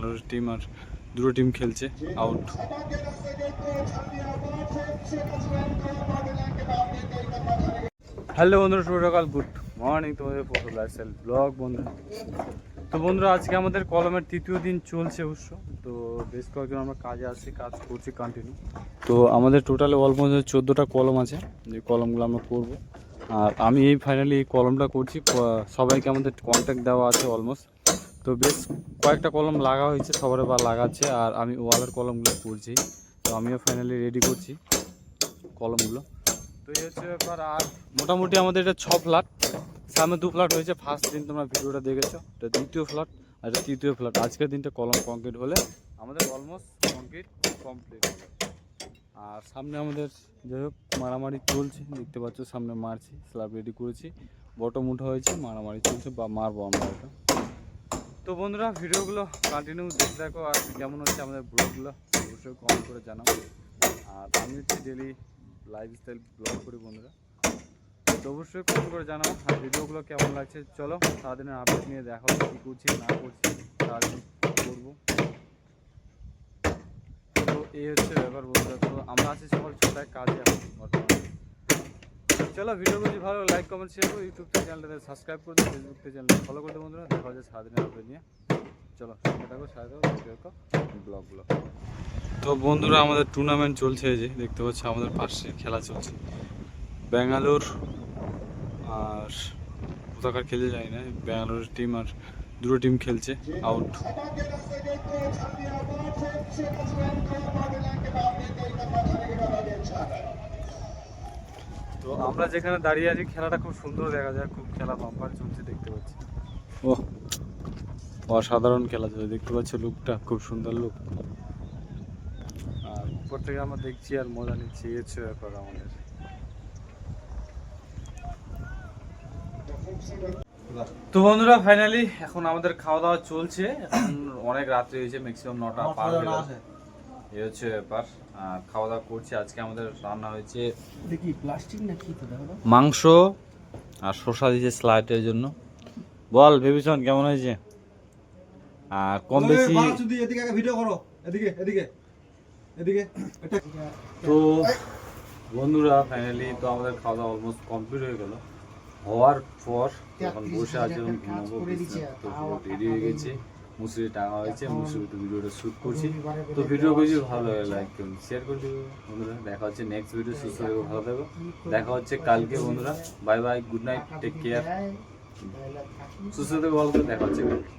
ব্যাঙ্গালোরের টিম আর দুটো টিম খেলছে আউট। হ্যালো বন্ধুরা, শুভ সকাল, গুড মর্নিং তোমাদের ফটো লাইফস্টাইল ব্লগ বন্ধুরা। তো বন্ধুরা, আজকে আমাদের কলমের তৃতীয় দিন চলছে অবশ্য। তো বেশ কয়েকজন আমরা কাজে আসছি, কাজ করছি কন্টিনিউ। তো আমাদের টোটালে অলমোস্ট 14টা কলম আছে, যে কলমগুলো আমরা করবো। আর আমি এই ফাইনালি এই কলমটা করছি, সবাইকে আমাদের কন্ট্যাক্ট দেওয়া আছে অলমোস্ট। তো বেশ কয়েকটা কলম লাগা হয়েছে, সবার বা লাগাচ্ছে, আর আমি ওয়ালের কলমগুলো করছি। তো আমিও ফাইনালি রেডি করছি কলমগুলো। তো এই হচ্ছে ব্যাপার। আর মোটামুটি আমাদের এটা 6 ফ্ল্যাট, সামনে 2 ফ্ল্যাট হয়েছে। ফার্স্ট দিন তোমরা ভিডিওটা দেখেছো, এটা দ্বিতীয় ফ্ল্যাট আর এটা তৃতীয় ফ্ল্যাট। আজকের দিনটা কলম কমপ্লিট হলে আমাদের অলমোস্ট কমপ্লিট হবে। আর সামনে আমাদের যাই হোক মারামারি চলছে, দেখতে পাচ্ছ সামনে মারছি, স্ল্যাব রেডি করেছি, বটম উঠা হয়েছে, মারামারি চলছে বা মারবো আমরা এটা। তো বন্ধুরা, ভিডিওগুলো কন্টিনিউ দেখতে থাকো। আর কেমন হচ্ছে আমাদের ব্লগগুলো অবশ্যই কমেন্ট করে জানাও। আর আমি হচ্ছে ডেলি লাইফস্টাইল ব্লগ করি বন্ধুরা, তো অবশ্যই কমেন্ট করে জানাও। আর ভিডিওগুলো কেমন লাগছে, চলো সারাদিনের আপডেট নিয়ে দেখো কী করছি না করছি, সারাদিন করবো। তো এই হচ্ছে ব্যাপার বন্ধুরা। তো আমরা আছি সকাল 6টায় কাজে এখন বর্তমানে। চলো ভিডিও করছি ভালো, লাইক কমেন্ট শেয়ার করো। ইউটিউব চ্যানেলটাতে সাবস্ক্রাইব করে দিও, ফেসবুক চ্যানেলটা ফলো করে দিও বন্ধুরা। দেখা হচ্ছে সারাদিনের আপডেট নিয়ে। চলো সঙ্গে থাকো, সাথে থাকো, দেখতে থাকো ব্লগগুলো। তো বন্ধুরা, আমাদের টুর্নামেন্ট চলছে, যে দেখতে পাচ্ছি আমাদের পাশে খেলা চলছে। ব্যাঙ্গালোর আর কোথাকার খেলতে যাই না, ব্যাঙ্গালোরের টিম আর দুটো টিম খেলছে আউট। তো আমরা যেখানে দাঁড়িয়ে আছি খেলাটা খুব সুন্দর দেখা যায়, খুব খেলা বাম্পার চলছে দেখতে পাচ্ছি। ও অসাধারণ খেলা চলছে, দেখতে পাচ্ছি লুকটা খুব সুন্দর লুক। আর উপর থেকে আমরা দেখছি আর মজা নিচ্ছি, এই হচ্ছে ব্যাপার আমাদের। তো বন্ধুরা, ফাইনালি এখন আমাদের খাওয়া দাওয়া চলছে। এখন অনেক রাত্রি হয়েছে, ম্যাক্সিমাম 9টা পার হয়ে গেছে। এই হচ্ছে ব্যাপার। খাওয়া দাওয়া করছি। আজকে আমাদের রান্না হয়েছে মাংস আর শসা দিয়েছে স্লাইডের জন্য। বল ভেবেছন কেমন হয়েছে? কম বেশি। তো বন্ধুরা, ফাইনালি তো আমাদের খাওয়া দাওয়া অলমোস্ট কমপ্লিট হয়ে গেল। হওয়ার পর এখন বসে আছে এবং ঘুমাবো। তো রেডি হয়ে গেছে, মুসুরি টাঙা হয়েছে, মুসুরিতে ভিডিওটা শ্যুট করছি। তো ভিডিও করছি, ভালো লাগে লাইক করুন, শেয়ার করে দেবো বন্ধুরা। দেখা হচ্ছে নেক্সট ভিডিও, সুস্থ থাকো, ভালো থাকো। দেখা হচ্ছে কালকে বন্ধুরা। Bye bye, good night, take care, সুস্থ থাকো, ভালো থাকো, দেখা হচ্ছে কালকে।